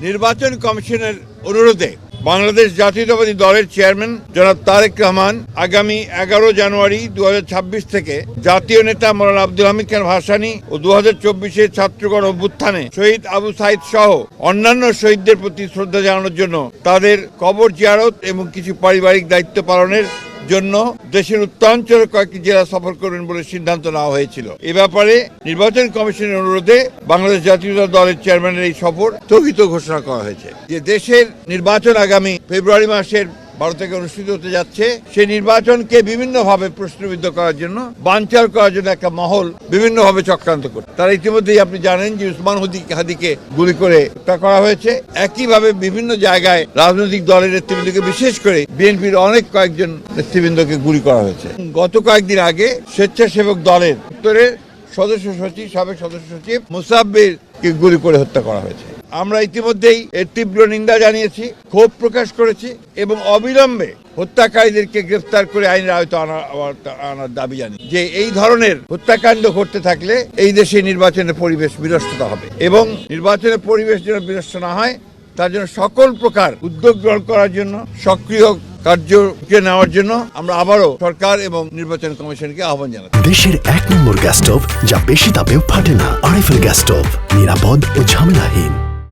নির্বাচন কমিশনের অনুরোধে বাংলাদেশ জাতীয়তাবাদী দলের চেয়ারম্যান জনাব তারেক রহমান আগামী 11 জানুয়ারি 2026 থেকে জাতীয় নেতা মৌলানা আব্দুল হামিদ খান ভাসানী ও 2024 ছাত্রগণ অভ্যুত্থানে শহীদ আবু সাইদ সহ অন্যান্য শহীদদের প্রতি শ্রদ্ধা জানানোর জন্য তাদের কবর জিয়ারত এবং কিছু পারিবারিক দায়িত্ব পালনের জন্য দেশের উত্তরাঞ্চলের কয়েকটি জেলা সফর করবেন বলে সিদ্ধান্ত নেওয়া হয়েছিল। এ ব্যাপারে নির্বাচন কমিশনের অনুরোধে বাংলাদেশ জাতীয় দলের চেয়ারম্যানের এই সফর স্থগিত ঘোষণা করা হয়েছে। যে দেশের নির্বাচন আগামী ফেব্রুয়ারি মাসের 12 থেকে অনুষ্ঠিত হতে যাচ্ছে, সেই নির্বাচনকে বিভিন্নভাবে প্রশ্নবিদ্ধ করার জন্য, বানচাল করার জন্য একটা মহল বিভিন্নভাবে চক্রান্ত করে। তারা ইতিমধ্যেই আপনি জানেন যে উসমান হাদিকে গুলি করে হত্যা করা হয়েছে। একইভাবে বিভিন্ন জায়গায় রাজনৈতিক দলের নেতৃবৃন্দকে, বিশেষ করে বিএনপির অনেক কয়েকজন নেতৃবৃন্দকে গুলি করা হয়েছে। গত কয়েকদিন আগে স্বেচ্ছাসেবক দলের উত্তরের সাবেক সদস্য সচিব মুসাব্বিরকে গুলি করে হত্যা করা হয়েছে। আমরা ইতিমধ্যেই এর তীব্র নিন্দা জানিয়েছি, ক্ষোভ প্রকাশ করেছি এবং অবিলম্বে হত্যাকারীদেরকে গ্রেফতার করে আইনের আওতায় আনার দাবি জানি। যে এই ধরনের হত্যাকাণ্ড ঘটতে থাকলে এই দেশে নির্বাচনের পরিবেশ বিনষ্টতা হবে এবং নির্বাচনের পরিবেশ যেন বিনষ্ট না হয় তার জন্য সকল প্রকার উদ্যোগ গ্রহণ করার জন্য, সক্রিয় কার্যকে নেওয়ার জন্য আমরা আবারও সরকার এবং নির্বাচন কমিশনকে আহ্বান জানাই। দেশের 1 নম্বর গ্যাস স্টোভ যা বেশি তাপেও ফাটে না, আরএফএল গ্যাস স্টোভ, নিরাপদ ও ঝামেলাহীন।